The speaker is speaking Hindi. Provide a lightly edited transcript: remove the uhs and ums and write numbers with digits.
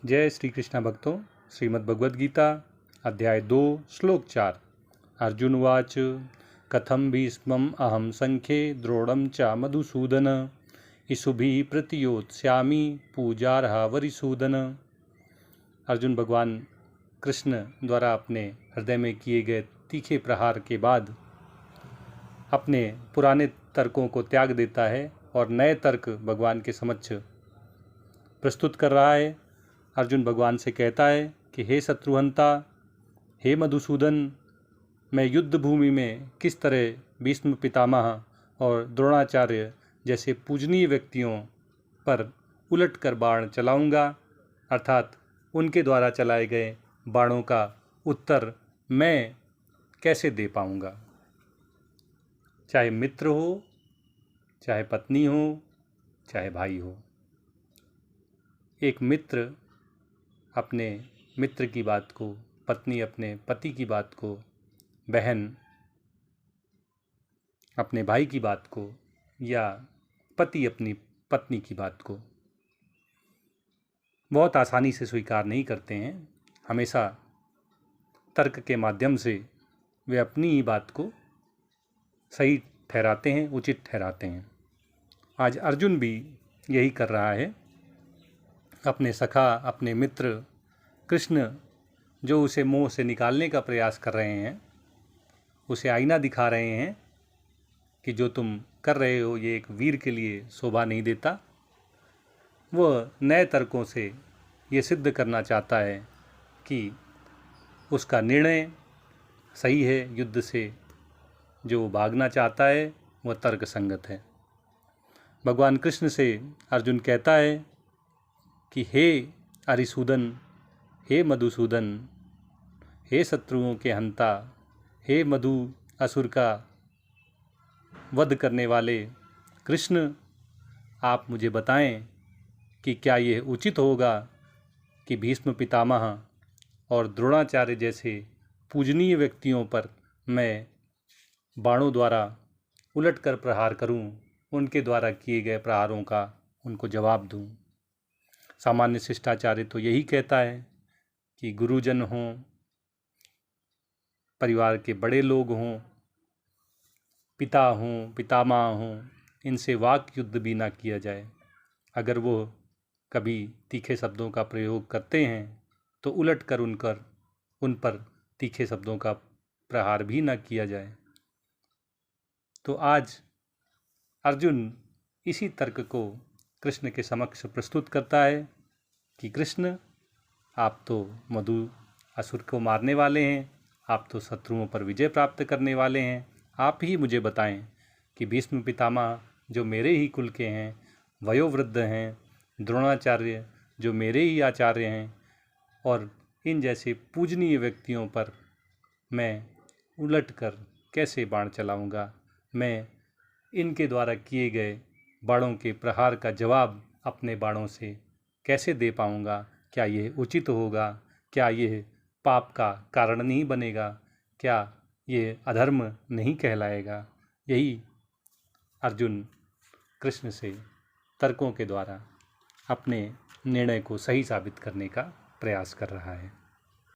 जय श्री कृष्ण भक्तों। श्रीमद् भगवद गीता अध्याय 2 श्लोक 4। अर्जुन उवाच कथं भीष्मम् अहं संख्ये द्रोणं च मधुसूदन इषुभिः प्रतियोत्स्यामि पूजार्हा वरिसूदन। अर्जुन भगवान कृष्ण द्वारा अपने हृदय में किए गए तीखे प्रहार के बाद अपने पुराने तर्कों को त्याग देता है और नए तर्क भगवान के समक्ष प्रस्तुत कर रहा है। अर्जुन भगवान से कहता है कि हे शत्रुहंता, हे मधुसूदन, मैं युद्ध भूमि में किस तरह भीष्म पितामह और द्रोणाचार्य जैसे पूजनीय व्यक्तियों पर उलटकर बाण चलाऊंगा, अर्थात उनके द्वारा चलाए गए बाणों का उत्तर मैं कैसे दे पाऊंगा। चाहे मित्र हो, चाहे पत्नी हो, चाहे भाई हो। एक मित्र अपने मित्र की बात को, पत्नी अपने पति की बात को, बहन अपने भाई की बात को या पति अपनी पत्नी की बात को बहुत आसानी से स्वीकार नहीं करते हैं। हमेशा तर्क के माध्यम से वे अपनी ही बात को सही ठहराते हैं, उचित ठहराते हैं। आज अर्जुन भी यही कर रहा है। अपने सखा, अपने मित्र कृष्ण जो उसे मोह से निकालने का प्रयास कर रहे हैं, उसे आईना दिखा रहे हैं कि जो तुम कर रहे हो ये एक वीर के लिए शोभा नहीं देता। वह नए तर्कों से ये सिद्ध करना चाहता है कि उसका निर्णय सही है। युद्ध से जो भागना चाहता है वह तर्क संगत है। भगवान कृष्ण से अर्जुन कहता है कि हे अरिसूदन, हे मधुसूदन, हे शत्रुओं के हंता, हे मधु असुर का वध करने वाले कृष्ण, आप मुझे बताएं कि क्या यह उचित होगा कि भीष्म पितामह और द्रोणाचार्य जैसे पूजनीय व्यक्तियों पर मैं बाणों द्वारा उलटकर प्रहार करूं, उनके द्वारा किए गए प्रहारों का उनको जवाब दूं। सामान्य शिष्टाचार्य तो यही कहता है कि गुरुजन हों, परिवार के बड़े लोग हों, पिता हों, पितामह हों, इनसे वाक युद्ध भी ना किया जाए। अगर वो कभी तीखे शब्दों का प्रयोग करते हैं तो उलटकर उन पर तीखे शब्दों का प्रहार भी ना किया जाए। तो आज अर्जुन इसी तर्क को कृष्ण के समक्ष प्रस्तुत करता है कि कृष्ण, आप तो मधु असुर को मारने वाले हैं, आप तो शत्रुओं पर विजय प्राप्त करने वाले हैं। आप ही मुझे बताएं कि भीष्म पितामह जो मेरे ही कुल के हैं, वयोवृद्ध हैं, द्रोणाचार्य जो मेरे ही आचार्य हैं, और इन जैसे पूजनीय व्यक्तियों पर मैं उलटकर कैसे बाण चलाऊंगा। मैं इनके द्वारा किए गए बाणों के प्रहार का जवाब अपने बाणों से कैसे दे पाऊंगा। क्या यह उचित होगा? क्या यह पाप का कारण नहीं बनेगा? क्या यह अधर्म नहीं कहलाएगा? यही अर्जुन कृष्ण से तर्कों के द्वारा अपने निर्णय को सही साबित करने का प्रयास कर रहा है।